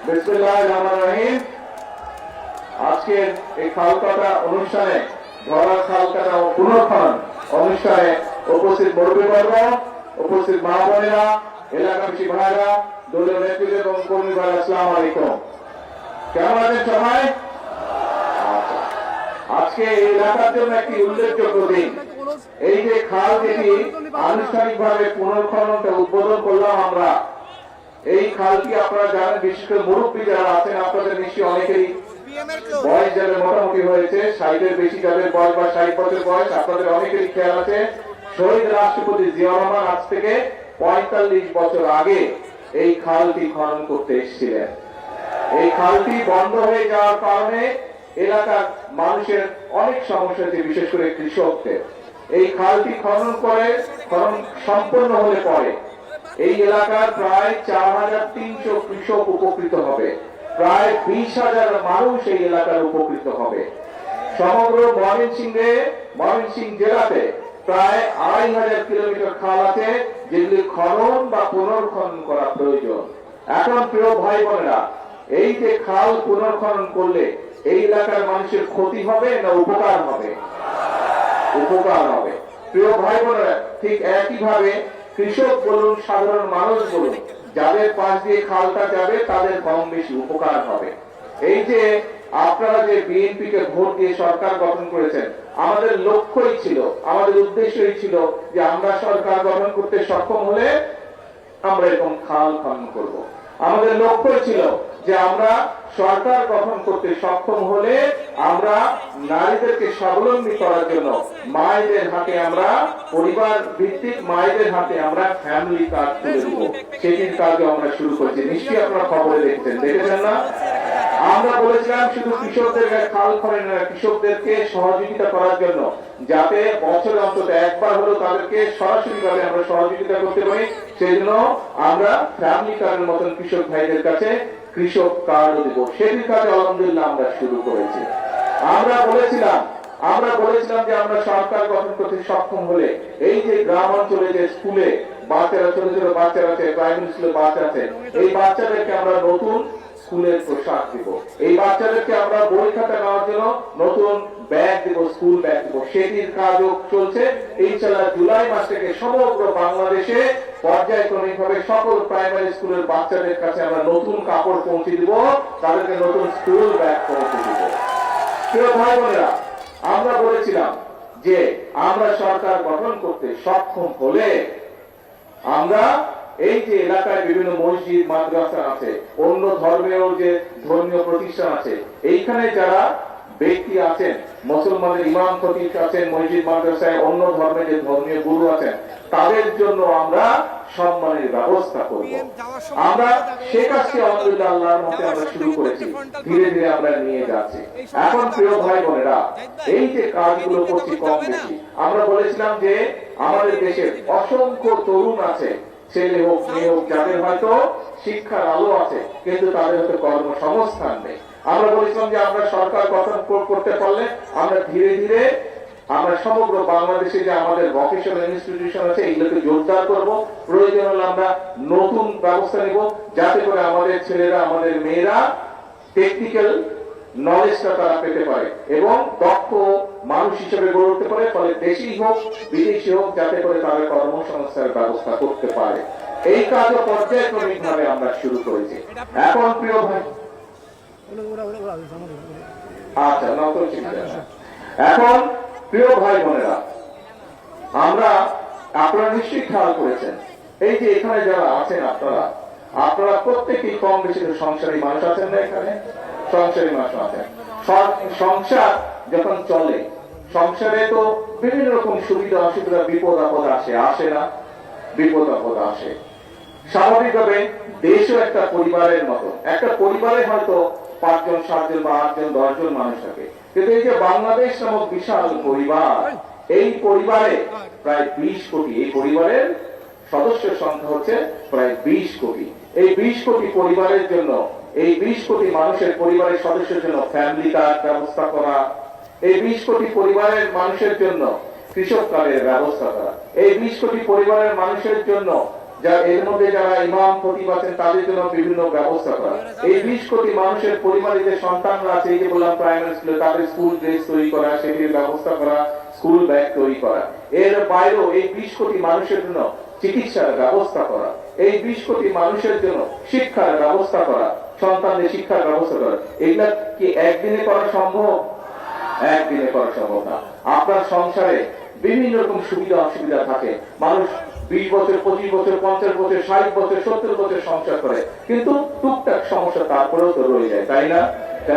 বিসমিল্লাহির রহমানির রহিম। আজকের এই খাল কাটা অনুষ্ঠানে ধরা খাল কাটা ও পুনর্খনন অনুষ্ঠানে উপস্থিত মুরব্বীবর্গ, উপস্থিত মা বোনেরা, এলাকাবাসী ভাইরা, দলীয় নেতৃত্ব এবং কর্মী ভাইরা, আসসালামু আলাইকুম। কেমন আছেন সবাই? আজকে এই এলাকার জন্য একটি উল্লেখযোগ্য দিন। এই যে খাল যেটি আনুষ্ঠানিকভাবে পুনর্খননটা উদ্বোধন করলাম আমরা, এই খালটি আপনারা জানেন, বিশেষ করে মুরব্বী যারা আছেন আপনাদের নিশ্চয়ই অনেকেরই বয়স যাদের মোটামুটি হয়েছে, 60-এর বেশি যাদের বয়স বা 60 বছর বয়স, আপনাদের অনেকেরই খেয়াল আছে শহীদ রাষ্ট্রপতি জিয়া রহমান আজ থেকে 45 বছর আগে এই খালটি খনন করতে এসেছিলেন। এই খালটি বন্ধ হয়ে যাওয়ার কারণে এলাকার মানুষের অনেক সমস্যা হচ্ছে, বিশেষ করে কৃষকদের। এই খালটি খনন সম্পন্ন হলে পরে এই এলাকার প্রায় 4300 কৃষক উপকৃত হবে, প্রায় 20,000 মানুষ এই এলাকার উপকৃত হবে। সমগ্র ময়মনসিংহ জেলাতে প্রায় 2500 কিলোমিটার খাল আছে, যেগুলি খনন বা পুনর্খনন করা প্রয়োজন। এখন প্রিয় ভাই বোনেরা, এই যে খাল পুনর্খনন করলে এই এলাকার মানুষের ক্ষতি হবে না উপকার হবে? উপকার হবে। প্রিয় ভাই বোনেরা, ঠিক একইভাবে কৃষক বলুন, সাধারণ মানুষ বলুন, যাদের পাশ দিয়ে খালটা যাবে তাদের কম বেশি উপকার হবে। এই যে আপনারা যে বিএনপি কে ভোট দিয়ে সরকার গঠন করেছেন, আমাদের লক্ষ্যই ছিল, আমাদের উদ্দেশ্যই ছিল যে আমরা সরকার গঠন করতে সক্ষম হলে আমরা এরকম খাল খনন করব। আমাদের লক্ষ্য ছিল যে আমরা সরকার গঠন করতে সক্ষম হলে আমরা নারীদেরকে স্বাবলম্বী করার জন্য মায়েদের হাতে, আমরা পরিবার ভিত্তিক মায়েদের হাতে আমরা ফ্যামিলি কার্ড তুলে দিব। সেটির কাজও আমরা শুরু করেছি, নিশ্চয়ই আপনারা খবরে দেখেছেন না? আমরা বলেছিলাম শুধু কৃষকদের খাল খনন না, কৃষকদেরকে সহযোগিতা করার জন্য, যাতে বছরে অন্তত একবার হলেও তাদেরকে সরাসরি ভাবে আমরা সহযোগিতা করতে পারি, সেই জন্য আমরা ফ্যামিলি কার্ডের মতন কৃষক ভাইদের কাছে কৃষক কার্ড দেব। সেটির কাজে আলহামদুলিল্লাহ আমরা শুরু করেছি। আমরা বলেছিলাম যে আমরা সরকার গঠন করতে সক্ষম হলে এই যে গ্রাম অঞ্চলে যে স্কুলে বাচ্চারা, ছোট ছোট বাচ্চারা আছে, প্রাইমারি স্কুলে বাচ্চা আছে, এই বাচ্চাদেরকে আমরা নতুন স্কুলের পোশাক দিব, এই বাচ্চাদেরকে আমরা বই খাতা নেওয়ার জন্য নতুন ব্যাগ দিব, স্কুল ব্যাগ দিব। সেটির কাজও চলছে। ইনশাআল্লাহ জুলাই মাস থেকে সমগ্র বাংলাদেশে পর্যায়ক্রমিক ভাবে সকল প্রাইমারি স্কুলের বাচ্চাদের কাছে আমরা নতুন কাপড় পৌঁছে দিব, তাদেরকে নতুন স্কুল ব্যাগ পৌঁছে দিব। প্রিয় ভাই বোনেরা, আমরা বলেছিলাম যে আমরা সরকার গঠন করতে সক্ষম হলে আমরা এই যে এলাকায় বিভিন্ন মসজিদ, মাদ্রাসা আছে, অন্য ধর্মের যে ধর্মীয় প্রতিষ্ঠান আছে, এইখানে যারা ব্যক্তি আছেন, মুসলমানের ইমাম খতিব আছেন, মসজিদ মাদ্রাসায় অন্য ধর্মের যে ধর্মীয় গুরু আছেন, তাদের জন্য আমরা সম্মানের ব্যবস্থা করব। আমরা সে কাজটি আলহামদুলিল্লাহ আল্লাহর মতে আমরা শুরু করেছি, ধীরে ধীরে আমরা নিয়ে যাচ্ছি। এখন প্রিয় ভাই বোনেরা, এই যে কাজগুলো করছি কম বেশি, আমরা বলেছিলাম যে আমাদের দেশের অসংখ্য তরুণ আছে, ছেলে হোক মেয়ে হোক, যাদের হয়তো শিক্ষার আলো আছে কিন্তু তাদের হয়তো কর্মসংস্থান নেই। আমরা বলেছিলাম যে আমরা সরকার গঠন করতে পারলে আমরা ধীরে ধীরে আমরা সমগ্র বাংলাদেশে যে আমাদের ভোকেশনাল ইনস্টিটিউশন আছে এইগুলোকে জোরদার করব। প্রয়োজন হলে আমরা নতুন ব্যবস্থা নিব, যাতে করে আমাদের ছেলেরা, আমাদের মেয়েরা টেকনিক্যাল নলেজটা তারা পেতে পারে এবং দক্ষ মানুষ হিসেবে গড়ে উঠতে পারে, ফলে দেশি হোক বিদেশি হোক, যাতে করে তারা কর্মসংস্থানের ব্যবস্থা করতে পারে। এই কাজও পর্যায়ক্রমিক ভাবে আমরা শুরু করেছি। এখন প্রিয় ভাই, আচ্ছা এখন প্রিয় ভাই বোনেরা, আপনারা নিশ্চয়ই খেয়াল করেছেন, এই যে এখানে যারা আছেন আপনারা প্রত্যেকেই কম বেশি সংসারী মানুষ আছেন না? এখানে সংসারী মানুষ আছেন। সংসার যখন চলে, সংসারে তো বিভিন্ন রকম সুবিধা অসুবিধা, বিপদ আপদ আসে না? বিপদ আপদ আসে। স্বাভাবিকভাবে দেশও একটা পরিবারের মতো, একটা পরিবারে হয়তো 5 জন 7 জন বা 8 জন 10 জন মানুষ থাকে, কিন্তু এই যে বাংলাদেশ নামক বিশাল পরিবার, এই পরিবারে প্রায় 20 কোটি, এই পরিবারের সদস্যের সংখ্যা হচ্ছে প্রায় 20 কোটি। এই 20 কোটি পরিবারের জন্য, এই 20 কোটি মানুষের পরিবারের সদস্যের জন্য ফ্যামিলি কার্ড ব্যবস্থা করা, এই 20 কোটি পরিবারের মানুষের জন্য কৃষক কার্ডের ব্যবস্থা করা, এই 20 কোটি পরিবারের মানুষের জন্য যা এর মধ্যে যারা ইমাম খতিব আছেন তাদের জন্য বিভিন্ন ব্যবস্থা করা, এই 20 কোটি মানুষের পরিবারে যে সন্তানরা আছে, এই যে বললাম প্রাইমারি স্কুলে, তাদের স্কুল ড্রেস তৈরি করা, সেটির ব্যবস্থা করা, স্কুল ব্যাগ তৈরি করা। এর বাইরেও এই 20 কোটি মানুষের জন্য চিকিৎসার ব্যবস্থা করা, এই 20 কোটি মানুষের জন্য শিক্ষার ব্যবস্থা করা, সন্তানদের শিক্ষার ব্যবস্থা করা, এগুলা কি একদিনে করা সম্ভব? একদিনে করা সম্ভব না। আপনার সংসারে বিভিন্ন রকম সুবিধা অসুবিধা থাকে, মানুষ 20 বছর, 25 বছর, 50 বছর, 60 বছর, 70 বছর সংসার করে, কিন্তু টুকটাক সমস্যা তারপরেও তো রয়ে যায়, তাই না?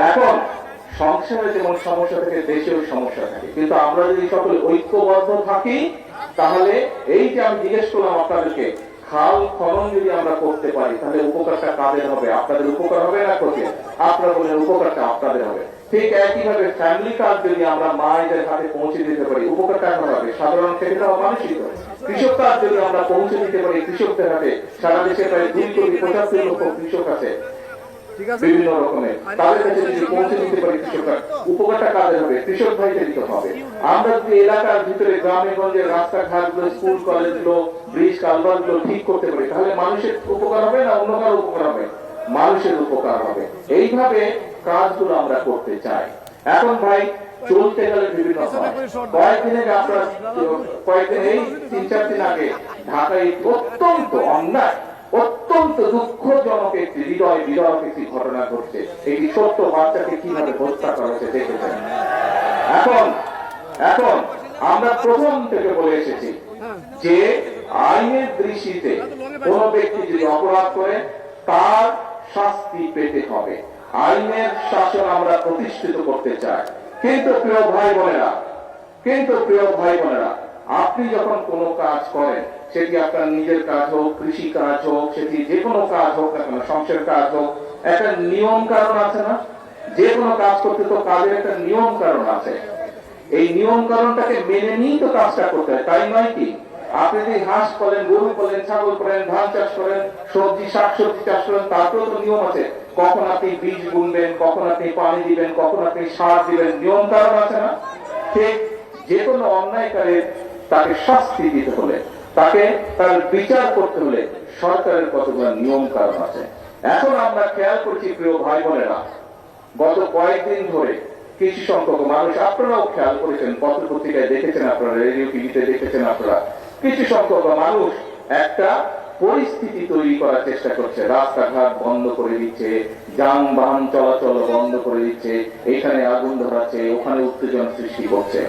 এখন সংসারে যেমন সমস্যা থাকে, দেশেও সমস্যা থাকে, কিন্তু আমরা যদি সকলে ঐক্যবদ্ধ থাকি, তাহলে এই যে আমি জিজ্ঞেস করলাম আপনাদেরকে, খাল খনন যদি আমরা করতে পারি, তাহলে উপকারটা কাদের হবে? আপনাদের উপকার হবে না ক্ষতি? আপনারা বলেন উপকারটা আপনাদের হবে। ঠিক একইভাবে ফ্যামিলি কাজ যদি আমরা মায়েদের হাতে পৌঁছে দিতে পারি, উপকারটা হবে সাধারণ খেটে খাওয়া মানুষই তো। কৃষক কাজ যদি আমরা পৌঁছে দিতে পারি কৃষকদের হাতে, সারা দেশে প্রায় 2 কোটি 75 লক্ষ কৃষক আছে বিভিন্ন রকমের, তাদের কাছে যদি পৌঁছে দিতে পারি কৃষকরা, উপকারটা কাদের হবে? কৃষক ভাইদের দিতে হবে। আমরা যদি এলাকার ভিতরে গ্রামে গঞ্জে রাস্তাঘাট গুলো, স্কুল কলেজ গুলো, ব্রিজ কালভার্ট গুলো ঠিক করতে পারি, তাহলে মানুষের উপকার হবে না অন্য কারো উপকার হবে? মানুষের উপকার হবে। এইভাবে কাজগুলো আমরা করতে চাই। এখন ভাই চলতে গেলে বিভিন্ন কয়েকদিন আগে আপনার কয়েকদিন এই 3-4 দিন আগে ঢাকায় অত্যন্ত অন্যায়, অত্যন্ত দুঃখজনক একটি হৃদয় বিদারক একটি ঘটনা ঘটছে। একটি ছোট্ট বাচ্চাকে কিভাবে হত্যা করা হয়েছে দেখেছেন। এখন আমরা প্রথম থেকে বলে এসেছি যে আইনের দৃষ্টিতে কোন ব্যক্তি যদি অপরাধ করে তার শাস্তি পেতে হবে। আইনের শাসন আমরা প্রতিষ্ঠিত করতে চাই। কিন্তু প্রিয় ভাই বোনেরা, আপনি যখন কোনো কাজ করেন, সেটি আপনার নিজের কাজ হোক, কৃষি কাজ হোক, সেটি যে কোনো কাজ হোক না কেন, সংসারের কাজ হোক, একটা নিয়ম কারণ আছে না? যে কোনো কাজ করতে তো কাজের একটা নিয়ম কারণ আছে। এই নিয়ম কারণটাকে মেনে নিয়ে তো কাজটা করতে হয়, তাই নয় কি? আপনি যদি হাঁস করেন, গরু করেন, ছাগল করেন, ধান চাষ করেন, সবজি শাকসবজি চাষ করেন, তাতেও তো নিয়ম আছে। কখন আপনি বীজ বুনবেন, কখন আপনি পানি দিবেন, কখন আপনি সার দিবেন, নিয়ম কারণ আছে না? ঠিক যে কোনো অন্যায়কারীর তাকে শাস্তি দিতে হলে, তাকে তার বিচার করতে হলে সরকারের কতগুলো নিয়ম কারণ আছে। এখন আমরা খেয়াল করছি প্রিয় ভাই বোনেরা, গত কয়েকদিন ধরে কিছু সংখ্যক মানুষ, আপনারাও খেয়াল করেছেন, পত্র পত্রিকায় দেখেছেন, আপনারা রেডিও টিভিতে দেখেছেন, আপনারা কিছু সংখ্যক মানুষ একটা পরিস্থিতি তৈরি করার চেষ্টা করছে। রাস্তাঘাট বন্ধ করে দিচ্ছে, যানবাহন চলাচল বন্ধ করে দিচ্ছে, এখানে আগুন ধরাচ্ছে, ওখানে উত্তেজনা সৃষ্টি করছে।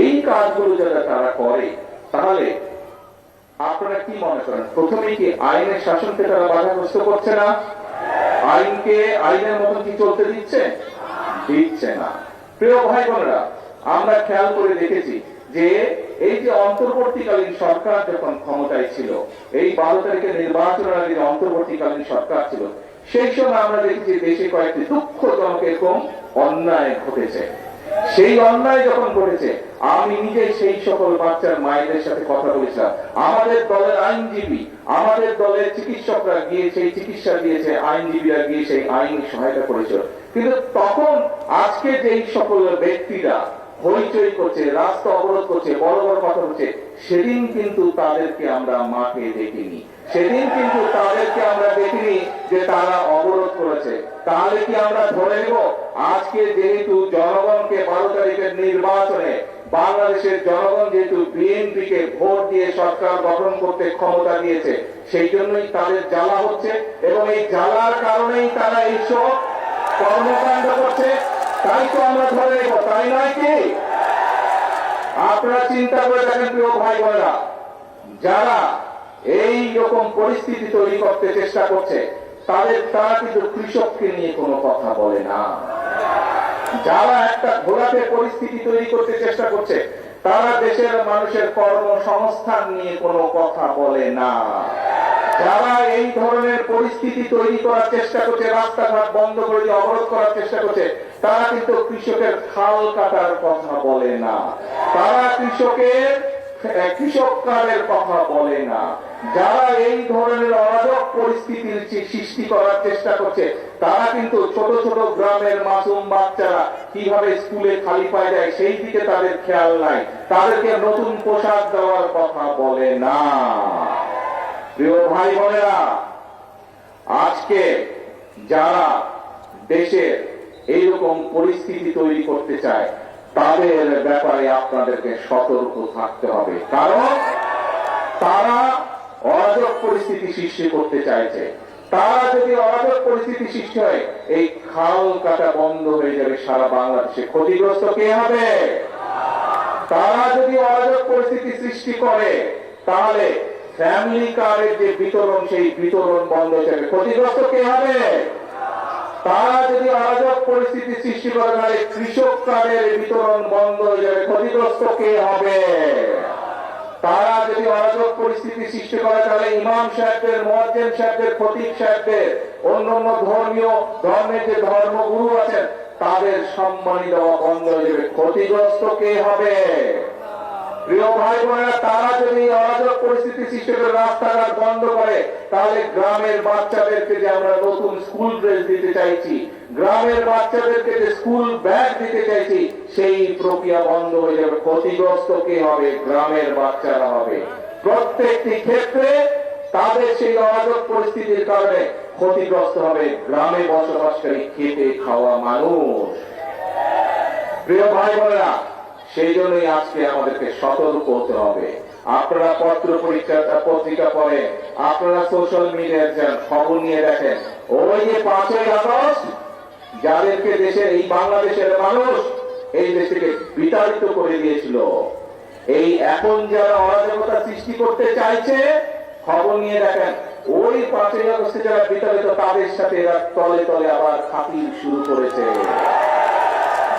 এই কাজগুলো যারা তারা করে, তাহলে আপনারা কি মনে করেন, প্রথমেই কি আইনের শাসনকে তারা বাধাগ্রস্ত করছে না? আইনকে আইনের মতন কি চলতে দিচ্ছে না। প্রিয় ভাই বোনেরা, আমরা খেয়াল করে দেখেছি যে এই যে অন্তর্বর্তীকালীন সরকার যখন ক্ষমতায় ছিল, এই 12 তারিখের নির্বাচনের আগে অন্তর্বর্তীকালীন সরকার ছিল, সেই সময় আমরা দেখেছি দেশে কয়েকটি দুঃখজনক এরকম অন্যায় ঘটেছে। সেই অন্যায় যখন ঘটেছে, আমি নিজে সেই সকল বাচ্চার মায়েদের সাথে কথা বলেছিলাম। আমাদের দলের আইনজীবী, আমাদের দলের চিকিৎসকরা গিয়ে সেই চিকিৎসা দিয়েছে, আইনজীবীরা গিয়ে সেই আইন সহায়তা করেছিল। কিন্তু তখন আজকে যেই সকল ব্যক্তিরা হইচই করছে, রাস্তা অবরোধ করছে, বড় বড় কথা হচ্ছে, সেদিন কিন্তু তাদেরকে আমরা মাঠে দেখিনি। সেদিন কিন্তু তাদেরকে আমরা দেখিনি যে তারা অবরোধ করেছে। তাহলে কি আমরা ধরে নেব আজকে যেহেতু জনগণকে 12 তারিখের নির্বাচনে বাংলাদেশের জনগণ যেহেতু বিএনপিকে ভোট দিয়ে সরকার গঠন করতে ক্ষমতা দিয়েছে, সেই জন্যই তাদের জ্বালা হচ্ছে, এবং এই জ্বালার কারণেই তারা এইসব কর্মকাণ্ড করছে। তাই তো আমরা ধরে নেব, তাই নয় কি? আপনারা চিন্তা করে দেখেন প্রিয় ভাই বোনেরা, যারা এই রকম পরিস্থিতি তৈরি করতে চেষ্টা করছে, তারা কিন্তু কৃষককে নিয়ে কোনো কথা বলে না। যারা একটা ঘোলাটে পরিস্থিতি তৈরি করতে চেষ্টা করছে, তারা দেশের মানুষের কর্মসংস্থান নিয়ে কোনো কথা বলে না। যারা এই ধরনের পরিস্থিতি তৈরি করার চেষ্টা করছে, রাস্তাঘাট বন্ধ করে দিয়ে অবরোধ করার চেষ্টা করছে, তারা কিন্তু কৃষকের খাল কাটার কথা বলে না, তারা কৃষক কার্ডের কথা বলে না। যারা এই ধরনের অরাজক পরিস্থিতির সৃষ্টি করার চেষ্টা করছে, তারা কিন্তু ছোট ছোট গ্রামের মাসুম বাচ্চারা কিভাবে স্কুলে খালি পায়ে যায় সেই দিকে তাদের খেয়াল নাই, তাদেরকে নতুন পোশাক দেওয়ার কথা বলে না। প্রিয় ভাই বোনেরা, আজকে যারা দেশের এইরকম পরিস্থিতি তৈরি করতে চায় তাদের ব্যাপারে আপনাদেরকে সতর্ক থাকতে হবে, কারণ তারা অরাজক পরিস্থিতি সৃষ্টি করতে চাইছে। তারা যদি অরাজক পরিস্থিতি সৃষ্টি হয়, এই খাল কাটা বন্ধ হয়ে যাবে সারা বাংলাদেশে। ক্ষতিগ্রস্ত কে হবে? তারা যদি অরাজক পরিস্থিতি সৃষ্টি করে তাহলে ফ্যামিলি কার্ডের যে বিতরণ, সেই বিতরণ বন্ধ হয়ে যাবে। ক্ষতিগ্রস্ত কে হবে? তারা যদি অরাজক পরিস্থিতি সৃষ্টি করে তাহলে কৃষক কার্ডের বিতরণ বন্ধ হয়ে যাবে। ক্ষতিগ্রস্ত কে হবে? তারা যদি অরাজক পরিস্থিতি সৃষ্টি করে তাহলে ইমাম সাহেবদের, মুয়াজ্জিন সাহেবদের, খতিব সাহেবদের, অন্যান্য ধর্মের যে ধর্মগুরু আছেন তাদের সম্মানী দেওয়া বন্ধ হয়ে যাবে। ক্ষতিগ্রস্ত কে হবে? প্রিয় ভাই বোনেরা, তারা যদি অরাজক পরিস্থিতি সৃষ্টি করে রাস্তাঘাট বন্ধ করে তাহলে গ্রামের বাচ্চাদেরকে যে আমরা নতুন স্কুল ড্রেস দিতে চাইছি, গ্রামের বাচ্চাদেরকে যে স্কুল ব্যাগ দিতে চাইছি, সেই প্রক্রিয়া বন্ধ হয়ে যাবে। ক্ষতিগ্রস্ত কে হবে? গ্রামের বাচ্চারা হবে। প্রত্যেকটি ক্ষেত্রে তাদের সেই অরাজক পরিস্থিতির কারণে ক্ষতিগ্রস্ত হবে গ্রামে বসবাসকারী খেটে খাওয়া মানুষ। প্রিয় ভাই বোনেরা, সেই জন্যই আজকে আমাদেরকে সতর্ক হতে হবে। আপনারা পত্রিকা পড়েন, আপনারা সোশ্যাল মিডিয়ায় যান, খবর নিয়ে দেখেন, ওই যে 5ই আগস্ট যাদেরকে দেশের, এই বাংলাদেশের মানুষ এই দেশ থেকে বিতাড়িত করে দিয়েছিল, এই এখন যারা অরাজকতা সৃষ্টি করতে চাইছে, খবর নিয়ে দেখেন, ওই 5ই আগস্টে যারা বিতাড়িত তাদের সাথে এরা তলে তলে আবার খাতির শুরু করেছে।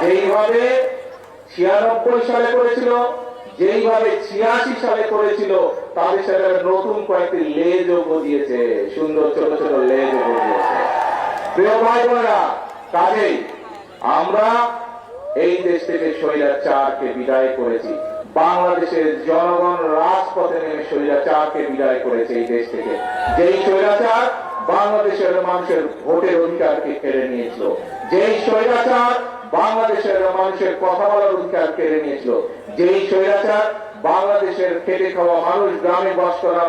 যেইভাবে 96 সালে করেছিল, যেইভাবে 86 সালে করেছিল, তাদের সাথে নতুন কয়েকটি লেজও গজিয়েছে, সুন্দর ছোট ছোট লেজও গজিয়েছে। প্রিয় ভাই বোনেরা, কাজেই আমরা এই দেশ থেকে স্বৈরাচারকে বিদায় করেছি। বাংলাদেশের জনগণ রাজপথে নেমে স্বৈরাচারকে বিদায় করেছে এই দেশ থেকে। যেই স্বৈরাচার বাংলাদেশের মানুষের ভোটের অধিকারকে কেড়ে নিয়েছিল, যেই স্বৈরাচার বাংলাদেশের মানুষের কথা বলার অধিকার কেড়ে নিয়েছিল, যেই স্বৈরাচার বাংলাদেশের খেটে খাওয়া মানুষ, গ্রামে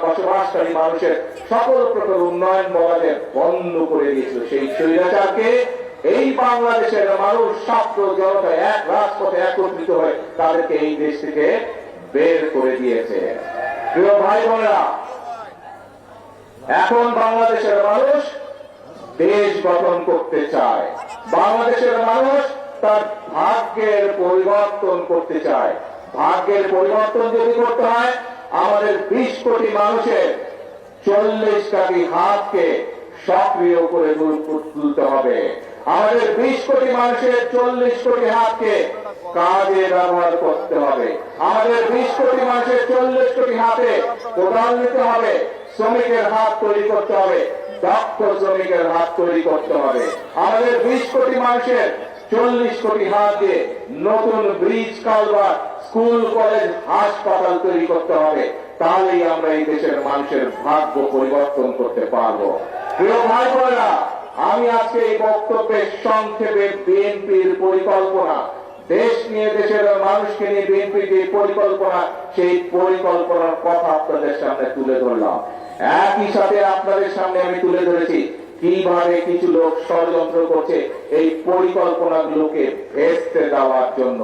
বসবাসকারী মানুষের সকল প্রকার উন্নয়ন বলাদের বন্ধ করে দিয়েছিল, সেই স্বৈরাচারকে এই বাংলাদেশের মানুষ, ছাত্র জনতা এক রাজপথে একত্রিত হয়ে তাদেরকে এই দেশ থেকে বের করে দিয়েছে। প্রিয় ভাই বোনেরা, এখন বাংলাদেশের মানুষ দেশ গঠন করতে চায়। বাংলাদেশের মানুষ তার ভাগ্যের পরিবর্তন করতে চায়। ভাগ্যের পরিবর্তন যদি করতে হয়, আমাদের 20 কোটি মানুষের 40 কোটি হাতকে সক্রিয় করে তুলতে হবে। আমাদের 20 কোটি মানুষের 40 কোটি হাতকে কাজে ব্যবহার করতে হবে। আমাদের 20 কোটি মানুষের 40 কোটি হাতে কোদাল নিতে হবে, শ্রমিকের হাত তৈরি করতে হবে, দক্ষ শ্রমিকের হাত তৈরি করতে হবে। আমাদের 20 কোটি মানুষের 40 কোটি হাত দিয়ে নতুন ব্রিজ, কালভার্ট, স্কুল, কলেজ, হাসপাতাল তৈরি করতে হবে। তাহলেই আমরা এই দেশের মানুষের ভাগ্য পরিবর্তন করতে পারবো। প্রিয় ভাই বোনেরা, আমি আজকে এই বক্তব্যে সংক্ষেপে বিএনপির পরিকল্পনা, দেশ নিয়ে, দেশের মানুষকে নিয়ে বিএনপির যে পরিকল্পনা, সেই পরিকল্পনার কথা আপনাদের সামনে তুলে ধরলাম। একই সাথে আপনাদের সামনে আমি তুলে ধরেছি কিভাবে কিছু লোক ষড়যন্ত্র করছে এই পরিকল্পনাগুলোকে ভেস্তে দেওয়ার জন্য।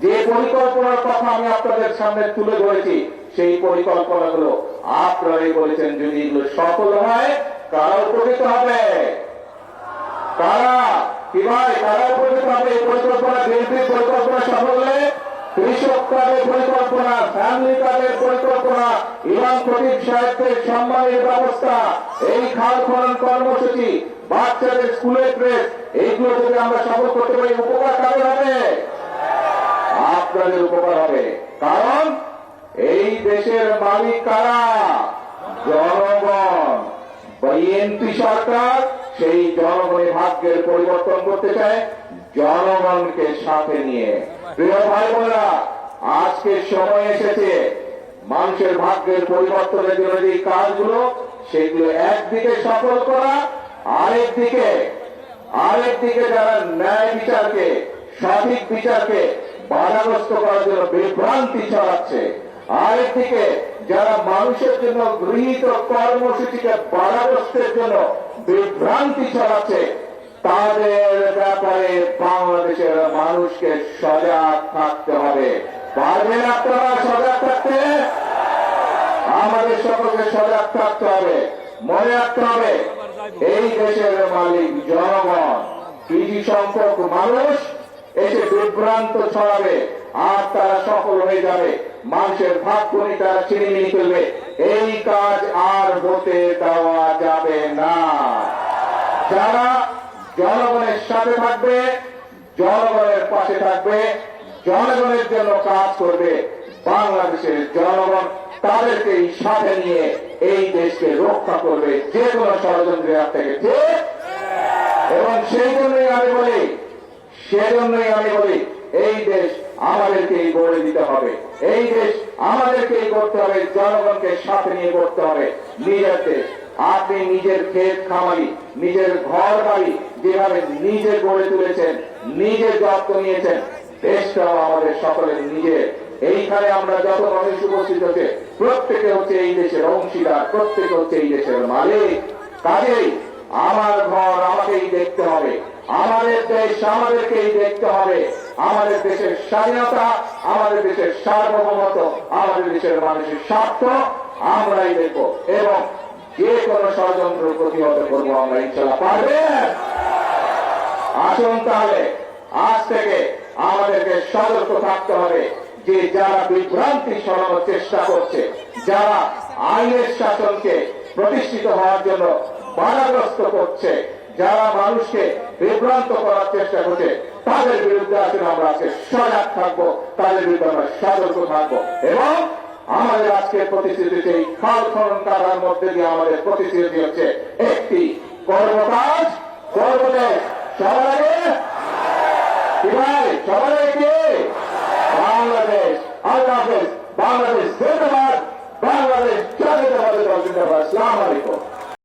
যে পরিকল্পনার কথা আমি আপনাদের সামনে তুলে ধরেছি, সেই পরিকল্পনাগুলো আপনারাই বলেছেন যদি এগুলো সফল হয় কারা উপকৃত হবে? কারা? কি ভাই, কারা উপকৃত হবে? এই পরিকল্পনা, বিএনপির পরিকল্পনা সফল হলে কৃষক কার্ডের পরিকল্পনা, ফ্যামিলি কার্ডের পরিকল্পনা, ইমাম খতিব সাহেবদের সম্মানের ব্যবস্থা, এই খাল খনন কর্মসূচি, বাচ্চাদের স্কুলের ড্রেস, এইগুলো যদি আমরা সফল করতে পারি, উপকার কাদের হবে? আপনাদের উপকার হবে। কারণ এই দেশের মালিক কারা? জনগণ। বিএনপি সরকার সেই জনগণের ভাগ্যের পরিবর্তন করতে চায় জনগণকে সাথে নিয়ে। প্রিয় ভাই বোনেরা, আজকে সময় এসেছে মানুষের ভাগ্যের পরিবর্তনের জন্য যে কাজগুলো, সেগুলো একদিকে সফল করা, আরেকদিকে যারা ন্যায় বিচারকে, সঠিক বিচারকে বাধাগ্রস্ত করার জন্য বিভ্রান্তি ছড়াচ্ছে, আরেকদিকে যারা মানুষের জন্য গৃহীত কর্মসূচিকে বাধাগ্রস্তের জন্য বিভ্রান্তি ছড়াচ্ছে, তাদের ব্যাপারে বাংলাদেশের মানুষকে সজাগ থাকতে হবে। পারবেন আপনারা সজাগ থাকতে? আমাদের সকলকে সজাগ থাকতে হবে। মনে রাখতে হবে, এই দেশের মালিক জনগণ। কিছু সংখ্যক মানুষ এসে বিভ্রান্ত ছড়াবে আর তারা সফল হয়ে যাবে, মানুষের ভাগ্যনি তারা ছিনিমিনি করবে। এই কাজ আর হতে দেওয়া যাবে না। যারা জনগণের সাথে থাকবে, জনগণের পাশে থাকবে, জনগণের জন্য কাজ করবে, বাংলাদেশের জনগণ তাদেরকেই সাথে নিয়ে এই দেশকে রক্ষা করবে যে কোনো ষড়যন্ত্রের হাত থেকে। এবং সেই জন্যই আমি বলি এই দেশ আমাদেরকেই গড়ে দিতে হবে, এই দেশ আমাদেরকেই করতে হবে, জনগণকে সাথে নিয়ে করতে হবে। নিজের দেশ, আপনি নিজের ক্ষেত খামারি, নিজের ঘর বাড়ি যেভাবে নিজে গড়ে তুলেছেন, নিজের যত্ন নিয়েছেন, দেশটাও আমাদের সকলের নিজের। এইখানে আমরা যত মানুষ উপস্থিত হচ্ছে, প্রত্যেকে হচ্ছে এই দেশের অংশীদার, প্রত্যেকে হচ্ছে এই দেশের মালিক। কাজেই আমার ঘর আমাকেই দেখতে হবে, আমাদের দেশ আমাদেরকেই দেখতে হবে। আমাদের দেশের স্বাধীনতা, আমাদের দেশের সার্বভৌমত্ব, আমাদের দেশের মানুষের স্বার্থ আমরাই দেখব এবং যে কোনো ষড়যন্ত্র প্রতিহত করবো আমরা, ইনশাল্লাহ পারবেন। আসুন তাহলে আজ থেকে আমাদেরকে সতর্ক থাকতে হবে যে যারা বিভ্রান্তি ছড়ানোর চেষ্টা করছে, যারা আইনের শাসনকে প্রতিষ্ঠিত হওয়ার জন্য বাধাগ্রস্ত করছে, যারা মানুষকে বিভ্রান্ত করার চেষ্টা করছে, তাদের বিরুদ্ধে আসলে আমরা আজকে সজাগ থাকবো, তাদের বিরুদ্ধে আমরা সতর্ক থাকবো। এবং আমাদের আজকের প্রতিশ্রুতি সেই খাল খনন করার মধ্যে দিয়ে আমাদের প্রতিশ্রুতি হচ্ছে একটি কর্মকাজ, কর্মদেশ। সবার আগে সবার আগে বাংলাদেশ। আল্লাহ হাফেজ। বাংলাদেশ জিন্দাবাদ। বাংলাদেশ জাতীয়তাবাদী দল জিন্দাবাদ। আসসালামু আলাইকুম।